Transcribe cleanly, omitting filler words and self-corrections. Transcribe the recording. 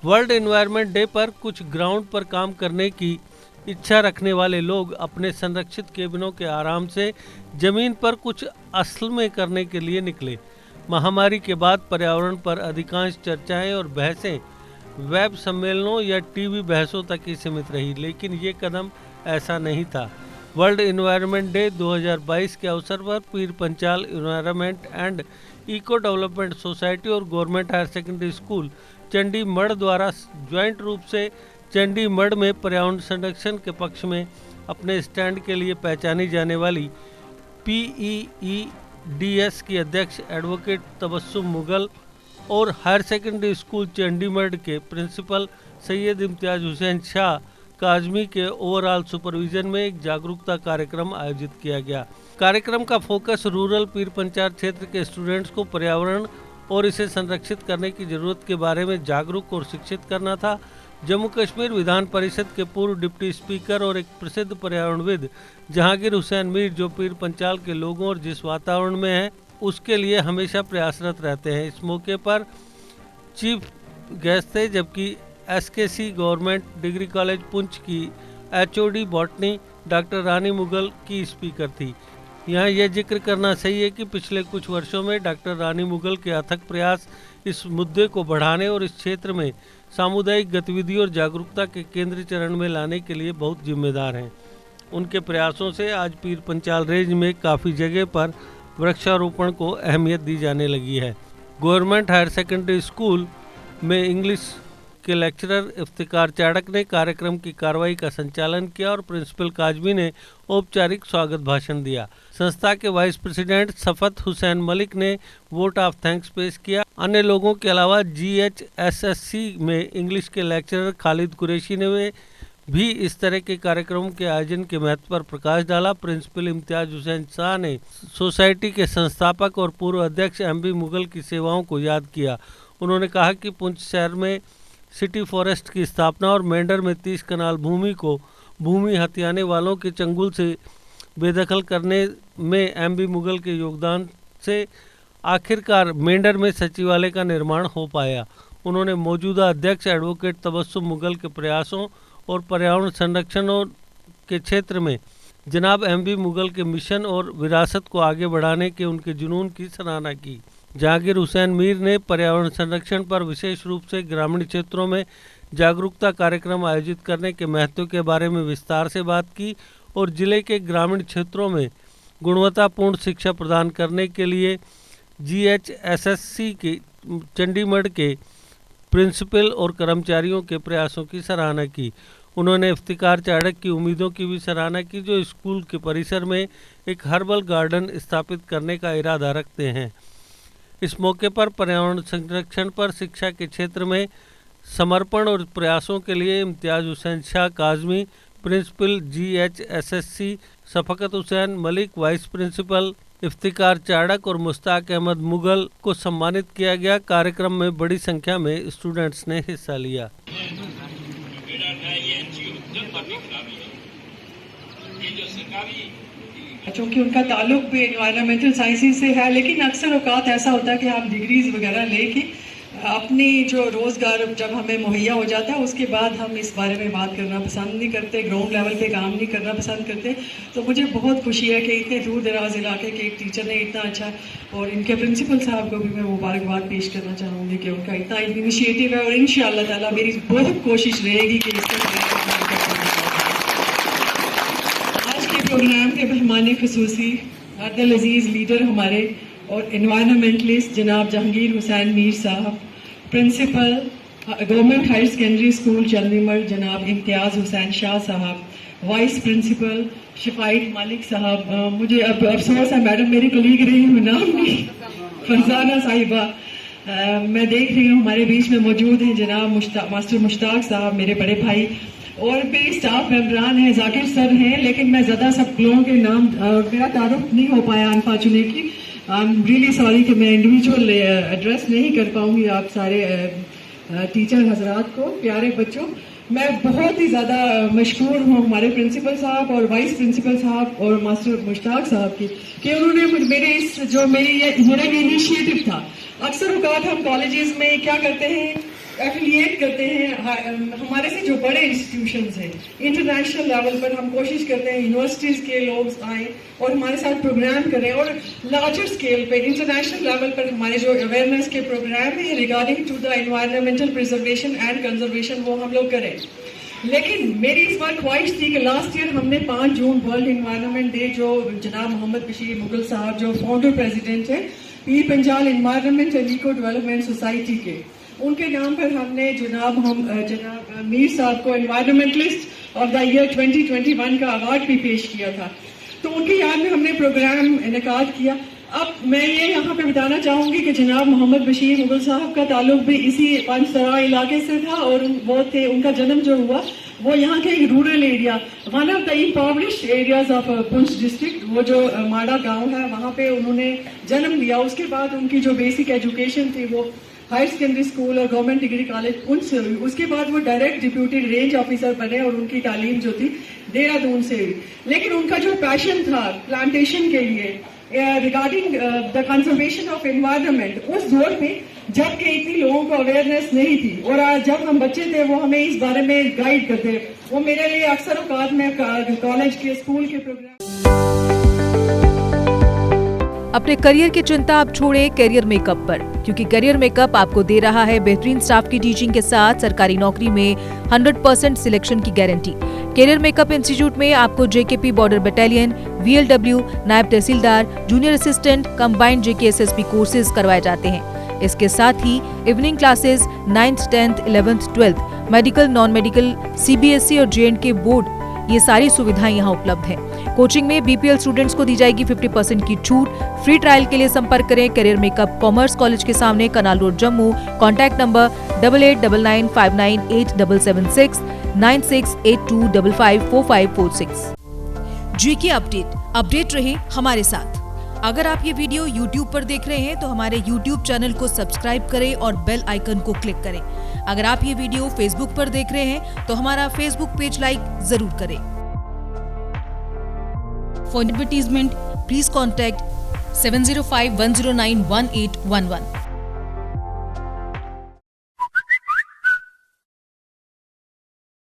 World environment day पर कुछ ground पर काम करने की इच्छा रखने वाले लोग अपने संरक्षित केबिनों के आराम से जमीन पर कुछ असल में करने के लिए निकले। महामारी के बाद पर्यावरण पर अधिकांश चर्चाएं और बहसें वेब सम्मेलनों या टीवी बहसों तक ही सीमित रही, लेकिन ये कदम ऐसा नहीं था। वर्ल्ड एनवायरनमेंट डे 2022 के अवसर पर Pir Panjal environment and eco development society और government higher secondary school Chandimarh द्वारा ज्वाइंट रूप से चंडीमढ़ में पर्यावरण संरक्षण के पक्ष में अपने स्टैंड के लिए पहचानी जाने वाली PEEDS की अध्यक्ष एडवोकेट तबस्सुम मुगल और हायर सेकेंडरी स्कूल चंडीमढ़ के प्रिंसिपल सैयद इम्तियाज हुसैन शाह काजमी के ओवरऑल सुपरविजन में एक जागरूकता कार्यक्रम आयोजित किया गया। कार्यक्रम का फोकस रूरल पीर पंचाल क्षेत्र के स्टूडेंट्स को पर्यावरण और इसे संरक्षित करने की जरूरत के बारे में जागरूक और शिक्षित करना था। जम्मू कश्मीर विधान परिषद के पूर्व डिप्टी स्पीकर और एक प्रसिद्ध पर्यावरणविद जहांगीर हुसैन मीर, जो पीर पंचाल के लोगों और जिस वातावरण में है उसके लिए हमेशा प्रयासरत रहते हैं, इस मौके पर चीफ गेस्ट थे, जबकि SKC government degree college Poonch की HOD बॉटनी डॉक्टर रानी मुगल की स्पीकर थी। यहाँ यह जिक्र करना सही है कि पिछले कुछ वर्षों में डॉक्टर रानी मुगल के अथक प्रयास इस मुद्दे को बढ़ाने और इस क्षेत्र में सामुदायिक गतिविधि और जागरूकता के केंद्रीय चरण में लाने के लिए बहुत जिम्मेदार हैं। उनके प्रयासों से आज पीर पंचाल रेंज में काफ़ी जगह पर वृक्षारोपण को अहमियत दी जाने लगी है। गवर्नमेंट हायर सेकेंडरी स्कूल में इंग्लिश के लेक्चरर इफ्तिकार चाड़क ने कार्यक्रम की कार्रवाई का संचालन किया और प्रिंसिपल काजमी ने औपचारिक स्वागत भाषण दिया। संस्था के वाइस प्रेसिडेंट सफत हुसैन मलिक ने वोट ऑफ थैंक्स पेश किया। अन्य लोगों के अलावा GHSSC में इंग्लिश के लेक्चरर खालिद कुरैशी ने भी इस तरह के कार्यक्रमों के आयोजन के महत्व पर प्रकाश डाला। प्रिंसिपल इम्तियाज हुसैन शाह ने सोसाइटी के संस्थापक और पूर्व अध्यक्ष MB मुगल की सेवाओं को याद किया। उन्होंने कहा कि पुंछ शहर में सिटी फॉरेस्ट की स्थापना और मेंढर में 30 कनाल भूमि को भूमि हथियाने वालों के चंगुल से बेदखल करने में MB मुगल के योगदान से आखिरकार मेंढर में सचिवालय का निर्माण हो पाया। उन्होंने मौजूदा अध्यक्ष एडवोकेट तबस्सुम मुगल के प्रयासों और पर्यावरण संरक्षण के क्षेत्र में जनाब MB मुगल के मिशन और विरासत को आगे बढ़ाने के उनके जुनून की सराहना की। जहांगीर हुसैन मीर ने पर्यावरण संरक्षण पर विशेष रूप से ग्रामीण क्षेत्रों में जागरूकता कार्यक्रम आयोजित करने के महत्व के बारे में विस्तार से बात की और जिले के ग्रामीण क्षेत्रों में गुणवत्तापूर्ण शिक्षा प्रदान करने के लिए GHSSC के चंडीमढ़ के प्रिंसिपल और कर्मचारियों के प्रयासों की सराहना की। उन्होंने इफ्तिकार चाड़क की उम्मीदों की भी सराहना की, जो स्कूल के परिसर में एक हर्बल गार्डन स्थापित करने का इरादा रखते हैं। इस मौके पर पर्यावरण संरक्षण पर शिक्षा के क्षेत्र में समर्पण और प्रयासों के लिए इम्तियाज हुसैन शाह काजमी, प्रिंसिपल GHSSC शफकत हुसैन मलिक, वाइस प्रिंसिपल इफ्तिकार चाड़क और मुश्ताक अहमद मुगल को सम्मानित किया गया। कार्यक्रम में बड़ी संख्या में स्टूडेंट्स ने हिस्सा लिया। चूँकि उनका ताल्लुक भी एनवायरमेंटल साइंसेज से है, लेकिन अक्सर औकात ऐसा होता है कि हम डिग्रीज वगैरह लेके अपनी जो रोज़गार जब हमें मुहैया हो जाता है उसके बाद हम इस बारे में बात करना पसंद नहीं करते, ग्राउंड लेवल पे काम नहीं करना पसंद करते। तो मुझे बहुत खुशी है कि इतने दूर दराज इलाके के एक टीचर ने इतना अच्छा, और इनके प्रिंसिपल साहब को भी मैं मुबारकबाद पेश करना चाहूँगी कि उनका इतना इनिशिएटिव है और इंशाअल्लाह ताला मेरी बहुत कोशिश रहेगी कि आज के प्रोग्राम के मेहमान खुसूसी अब्दुल अजीज़ लीडर हमारे और एनवायरनमेंटलिस्ट जनाब Jahangir Hussain Mir Sahab, principal government higher secondary school Chandimarh जनाब इम्तियाज हुसैन शाह साहब, वाइस प्रिंसिपल शफाइट मालिक साहब, मुझे अब अफसोस है मैडम मेरी कलीग रही हूँ नाम नहीं, फरजाना साहिबा, मैं देख रही हूँ हमारे बीच में मौजूद हैं जनाब मास्टर मुश्ताक साहब, मेरे बड़े भाई, और भी स्टाफ मेंबरान हैं, जाकिर सर हैं, लेकिन मैं ज़्यादा सब लोगों के नाम मेरा तारुफ नहीं हो पाया unfortunately. I am really sorry कि मैं इंडिविजुअल एड्रेस नहीं कर पाऊंगी आप सारे टीचर हजरात को, प्यारे बच्चों। मैं बहुत ही ज़्यादा मशकूर हूँ हमारे प्रिंसिपल साहब और वाइस प्रिंसिपल साहब और मास्टर मुश्ताक साहब की कि उन्होंने मेरा ये इनिशिएटिव था। अक्सर औकात हम कॉलेजेस में क्या करते हैं, एफिलिएट करते हैं हमारे से जो बड़े इंस्टीट्यूशंस हैं। इंटरनेशनल लेवल पर हम कोशिश करते हैं यूनिवर्सिटीज के लोग आए और हमारे साथ प्रोग्राम करें, और लार्जर स्केल पे इंटरनेशनल लेवल पर हमारे जो अवेयरनेस के प्रोग्राम है regarding to the environmental preservation and conservation वो हम लोग करें। लेकिन मेरी इस बार ख्वाहिश थी कि लास्ट ईयर हमने 5 जून वर्ल्ड एनवायरनमेंट डे, जो जनाब मोहम्मद बशीर मुगल साहब जो फाउंडर प्रेसिडेंट है Pir Panjal environment and eco development society के, उनके नाम पर हमने जनाब मीर साहब को एनवायरनमेंटलिस्ट ऑफ द ईयर 2021 का अवार्ड भी पेश किया था। तो उनकी याद में हमने प्रोग्राम इनेकाद किया। अब मैं ये यहाँ पे बताना चाहूंगी कि जनाब मोहम्मद बशीर मुगल साहब का ताल्लुक भी इसी पंचतरा इलाके से था, और वो थे, उनका जन्म जो हुआ वो यहाँ के एक rural area, one of the impoverished areas of Poonch district, वो जो माड़ा गांव है वहाँ पे उन्होंने जन्म लिया। उसके बाद उनकी जो बेसिक एजुकेशन थी वो हायर सेकेंडरी स्कूल और गवर्नमेंट डिग्री कॉलेज पुंछ से हुई। उसके बाद वो डायरेक्ट डिप्यूटी रेंज ऑफिसर बने और उनकी तालीम जो थी देहरादून से हुई। लेकिन उनका जो पैशन था प्लांटेशन के लिए regarding the conservation of environment, उस दौर में जबकि इतनी लोगों को अवेयरनेस नहीं थी, और आज जब हम बच्चे थे वो हमें इस बारे में गाइड करते, वो मेरे लिए अक्सर औकात में कॉलेज के स्कूल के प्रोग्राम। अपने करियर की चिंता आप छोड़े करियर मेकअप पर, क्योंकि करियर मेकअप आपको दे रहा है बेहतरीन स्टाफ की टीचिंग के साथ सरकारी नौकरी में 100% सिलेक्शन की गारंटी। करियर मेकअप इंस्टीट्यूट में आपको JKP border battalion, VLW, naib tehsildar, junior assistant, combined JKSSP courses करवाए जाते हैं। इसके साथ ही evening classes 9th, 10th, 11th, 12th, medical, non medical, CBSE और J&K बोर्ड, ये सारी सुविधाएं यहाँ उपलब्ध हैं। कोचिंग में BPL स्टूडेंट्स को दी जाएगी 50% की छूट। फ्री ट्रायल के लिए संपर्क करें करियर मेकअप कॉमर्स कॉलेज के सामने, canal road, Jammu. Contact number 8899598776 9682554546। JK update रहे हमारे साथ। अगर आप ये वीडियो YouTube पर देख रहे हैं तो हमारे YouTube चैनल को सब्सक्राइब करें और बेल आइकन को क्लिक करें। अगर आप ये वीडियो Facebook पर देख रहे हैं तो हमारा Facebook पेज लाइक जरूर करें। For advertisement please contact 7051091811।